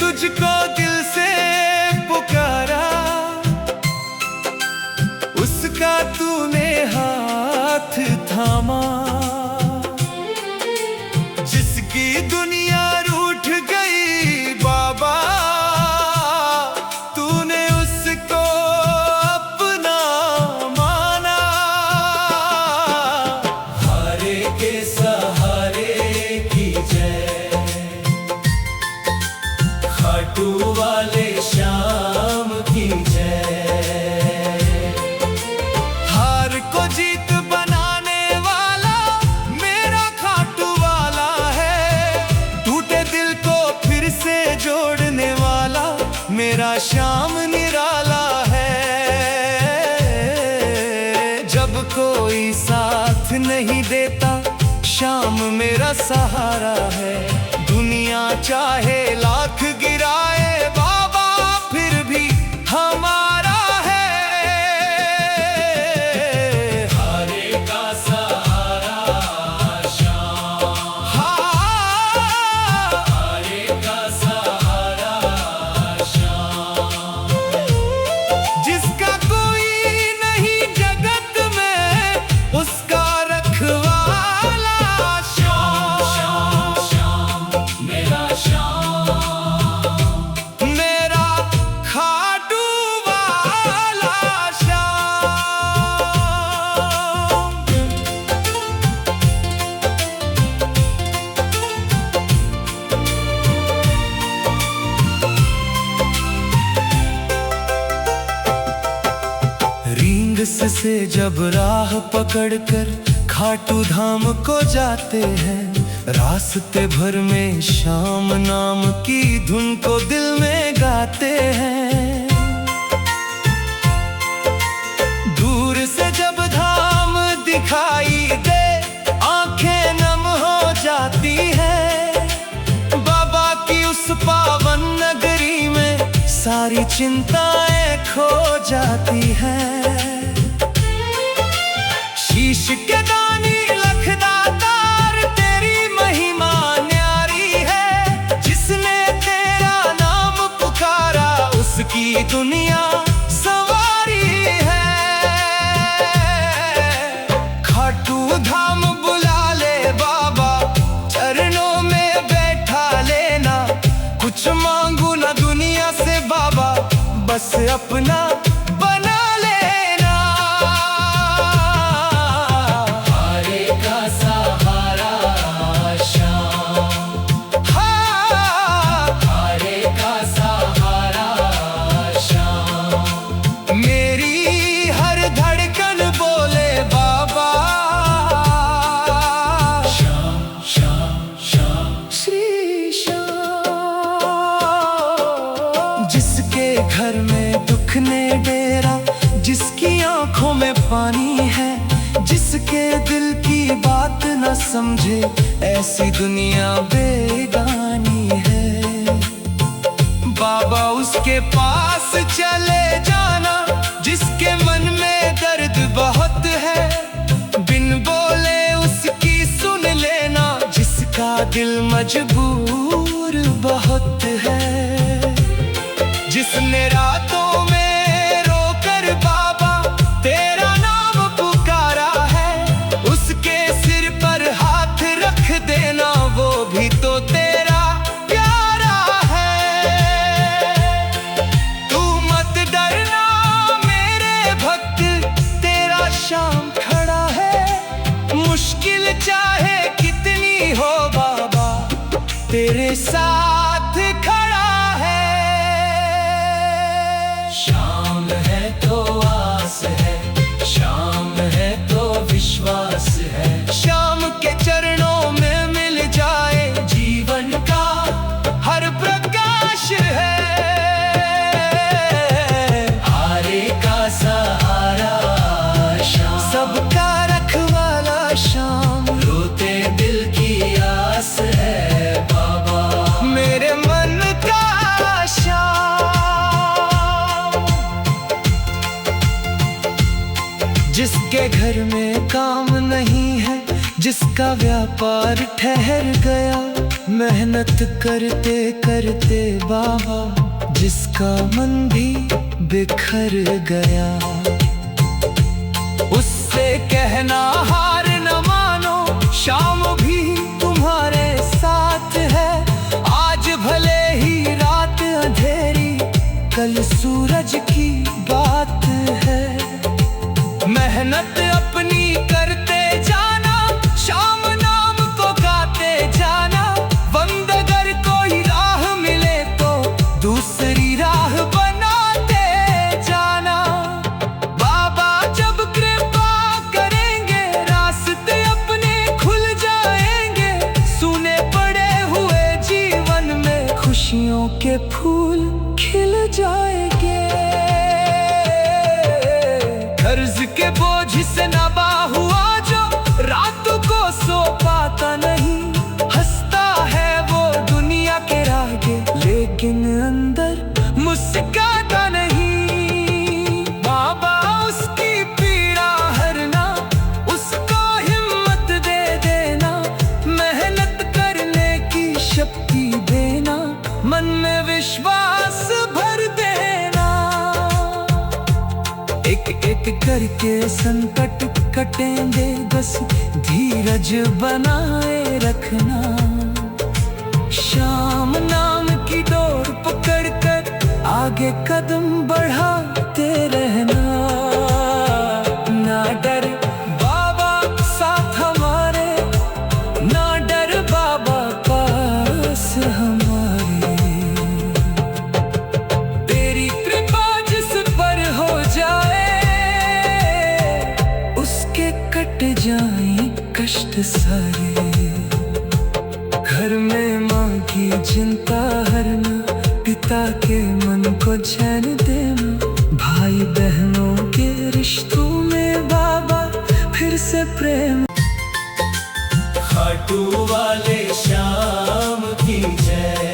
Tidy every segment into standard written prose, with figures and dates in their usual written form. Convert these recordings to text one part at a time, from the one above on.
तुझको दिल से पुकारा, उसका तूने हाथ थामा। जिसकी दुनिया रूठ गई बाबा, तूने उसको अपना माना। हारे के सहारे की जय, खाटू वाले श्याम की जय। हार को जीत बनाने वाला मेरा खाटू वाला है, टूटे दिल को फिर से जोड़ने वाला मेरा श्याम निराला है। जब कोई साथ नहीं देता, श्याम मेरा सहारा है। दुनिया चाहे लाख गिराए बाबा, फिर भी हमारा है। हारे का सहारा श्याम, हारे का सहारा श्याम। जिसका कोई नहीं जगत में, उसका रखवाला श्याम। श्याम श्याम मेरा श्याम, मेरा खाटू वाला श्याम। रींगस से जब राह पकड़कर खाटू धाम को जाते हैं, रास्ते भर में श्याम नाम की धुन को दिल में गाते हैं। दूर से जब धाम दिखाई दे, आंखें नम हो जाती हैं। बाबा की उस पावन नगरी में सारी चिंताएं खो जाती हैं। शीश के दानी लखदातार, तेरी महिमा न्यारी है। जिसने तेरा नाम पुकारा, उसकी दुनिया सवारी है। खाटू धाम बुला ले बाबा, चरणों में बैठा लेना। कुछ मांगू ना दुनिया से बाबा, बस अपना बना लेना। हारे का सहारा श्याम, हारे का सहारा श्याम। मेरी हर धड़कन बोले बाबा, श्याम श्याम श्याम श्री श्याम। जिसके घर में दुख ने डेरा, जिसकी आंखों में पानी है, जिसके दिल की बात न समझे, ऐसी दुनिया बेगानी है। बाबा उसके पास चले जाना, जिसके मन में दर्द बहुत है। बिन बोले उसकी सुन लेना, जिसका दिल मजबूर बहुत है। जिसने रातों में रोकर बाबा तेरा नाम पुकारा है, उसके सिर पर हाथ रख देना, वो भी तो तेरा प्यारा है। तू मत डरना मेरे भक्त, तेरा श्याम खड़ा है। मुश्किल चाहे कितनी हो बाबा, तेरे साथ खड़ा है। श्याम है तो आस है, श्याम है तो विश्वास है। श्याम के चरणों में मिल जाए, जीवन का हर प्रकाश है। हारे का सहारा श्याम, सबका रखवाला श्याम। रोते दिल की आस है बाबा, मेरे मन का श्याम। जिसके घर में काम नहीं है, जिसका व्यापार ठहर गया, मेहनत करते करते बाबा जिसका मन भी बिखर गया, उससे कहना हार न मानो, शाम भी तुम्हारे साथ है। आज भले ही रात अंधेरी, कल सूरज की बात है। मेहनत अपनी करते जाना, शाम नाम को गाते जाना। वंद अगर कोई राह मिले तो दूसरी राह बनाते जाना। बाबा जब कृपा करेंगे, रास्ते अपने खुल जाएंगे। सुने पड़े हुए जीवन में खुशियों के फूल खिल जाएंगे। कर्ज के बोझ से नबा हुआ जो रातों को सो पाता नहीं, हंसता है वो दुनिया के आगे लेकिन अंदर मुस्कुराता नहीं। बाबा उसकी पीड़ा हरना, उसको हिम्मत दे देना। मेहनत करने की शक्ति देना, मन में विश्वास भर देना। एक एक करके संकट कटेंगे, बस धीरज बनाए रखना। शाम नाम की डोर पकड़कर आगे कदम बढ़ाते रहना। ना डर बाबा साथ हमारे, ना डर बाबा पास हमारे। तेरी कृपा जिस पर हो जाए, उसके कट जाए कष्ट सारे। घर में माँ की चिंता हरना, पिता के मन को चैन देना। भाई बहनों के रिश्तों में बाबा फिर से प्रेम। खाटू वाले श्याम की जय।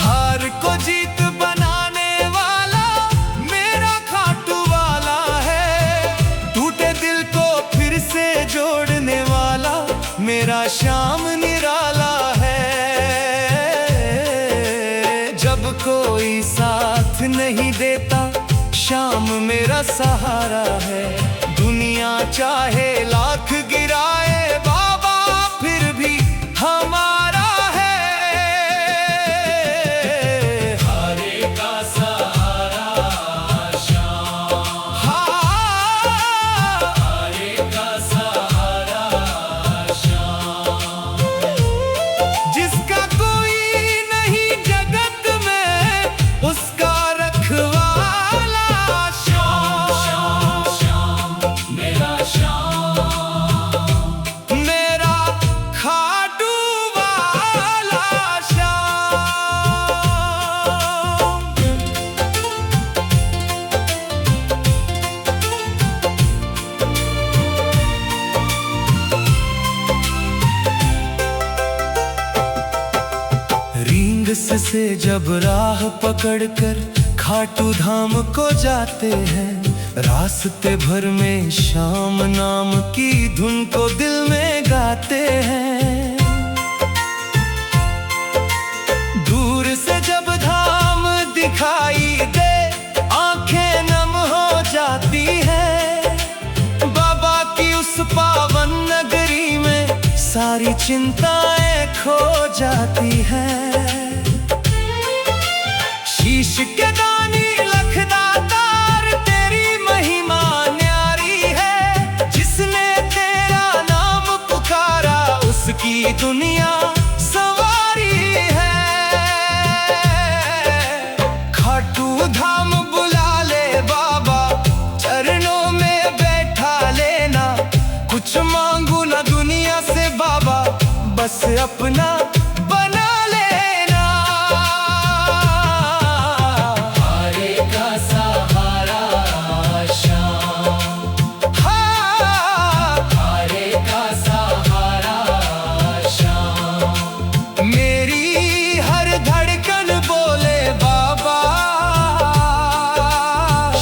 हार को जीत बनाने वाला मेरा खाटू वाला है। टूटे दिल को फिर से जोड़ने वाला मेरा श्याम निराला है। जब कोई साथ नहीं देता, श्याम मेरा सहारा है। दुनिया चाहे लाख गिराए, बाबा फिर भी हमारा है। हारे का सहारा श्याम, हारे का सहारा श्याम। जिसका कोई नहीं जगत में, उसका रखवाला श्याम। श्याम श्याम मेरा श्याम, मेरा खाटू वाला श्याम। रींग से जब राह पकड़कर खाटू धाम को जाते हैं, रास्ते भर में श्याम नाम की धुन को दिल में गाते हैं। दूर से जब धाम दिखाई दे, आंखें नम हो जाती हैं। बाबा की उस पावन नगरी में सारी चिंताएं खो जाती हैं। शीश के दानी लखदातार, तेरी महिमा न्यारी है। जिसने तेरा नाम पुकारा, उसकी दुनिया सवारी है। खाटू धाम बुला ले बाबा, चरणों में बैठा लेना। कुछ मांगू ना दुनिया से बाबा, बस अपना बना लेना। हारे का सहारा श्याम, हारे का सहारा श्याम। मेरी हर धड़कन बोले बाबा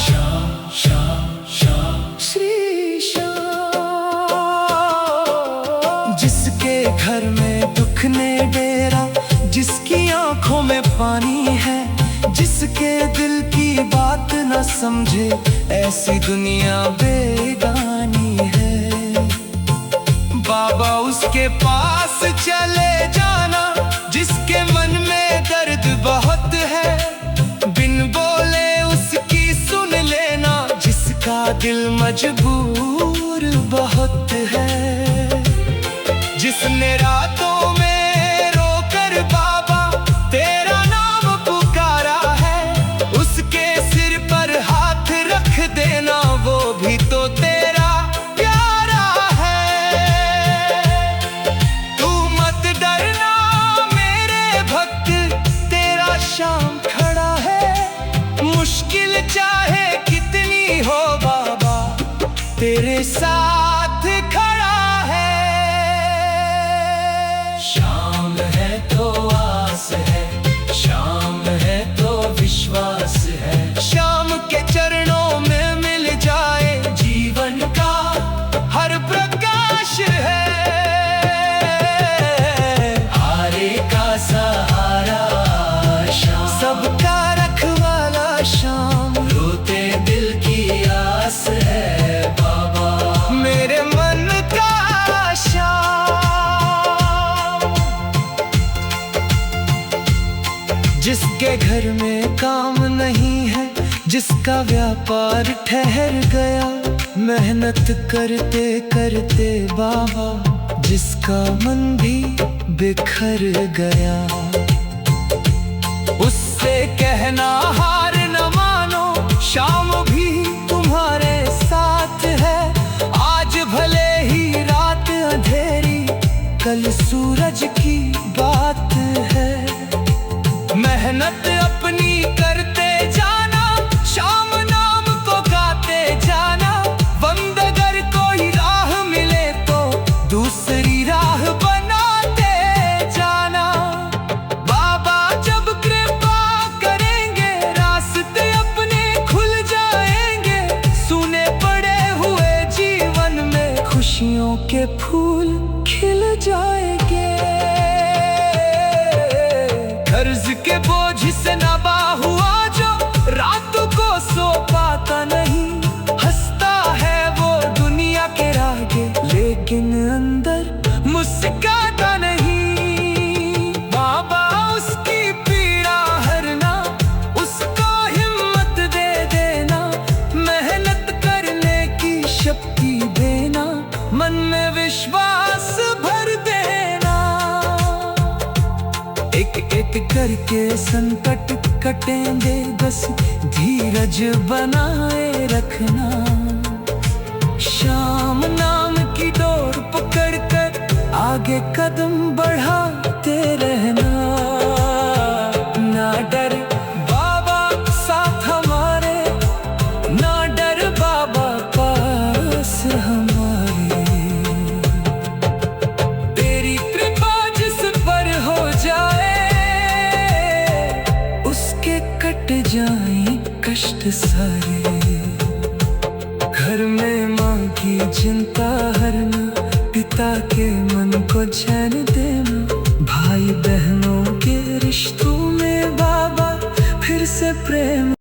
श्याम श्याम श्याम श्री श्याम। जिसके घर में दुख ने डेरा, जिसकी आंखों में पानी है, जिसके दिल की बात न समझे, ऐसी दुनिया बेगानी है। बाबा उसके पास चले जाना, जिसके मन में दर्द बहुत है, बिन बोले उसकी सुन लेना, जिसका दिल मजबूर बहुत है। जिसने रातों में रोकर बाबा तेरा नाम पुकारा है, उसके सिर पर हाथ रख देना, वो भी तो तेरा प्यारा है। तू मत डरना मेरे भक्त, तेरा शाम खड़ा है, मुश्किल चाहे कितनी हो बाबा तेरे साथ खड़ा है। शाम है तो आस है, शाम है तो विश्वास है, शाम के चरणों में मिल जाए जीवन का हर प्रकाश है। हारे का सहारा शाम, सबका रखवाला शाम, रोते दिल की आस है बाबा मेरे मन का शाम। जिसके घर में काम नहीं है, जिसका व्यापार ठहर गया, मेहनत करते करते बाबा जिसका मन भी बिखर गया, उससे कहना हार न मानो, शाम भी तुम्हारे साथ है। आज भले ही रात अंधेरी, कल सूरज की बात है। मेहनत अपनी करते जाना, शाम नाम को गाते जाना, वंद अगर कोई राह मिले तो दूसरी राह बनाते जाना। बाबा जब कृपा करेंगे, रास्ते अपने खुल जाएंगे, सुने पड़े हुए जीवन में खुशियों के फूल खिल जाएंगे। कर्ज के बोझ से नबा हुआ जो रात को सो पाता नहीं, हंसता है वो दुनिया के आगे, लेकिन अंदर मुस्कुराता नहीं। बाबा उसकी पीड़ा हरना, उसको हिम्मत दे देना, मेहनत करने की शक्ति देना, मन में विश्वास भर देना। एक एक करके संकट कटेंगे, बस धीरज बनाए रखना। शाम नाम की डोर पकड़ कर आगे कदम बढ़ाते रहना। ना डर बाबा साथ हमारे, ना डर बाबा पास हमारे। तेरी कृपा जिस पर हो जाए, उसके कट जाए कष्ट सारे। घर में माँ की चिंता हरना, पिता के मन को चैन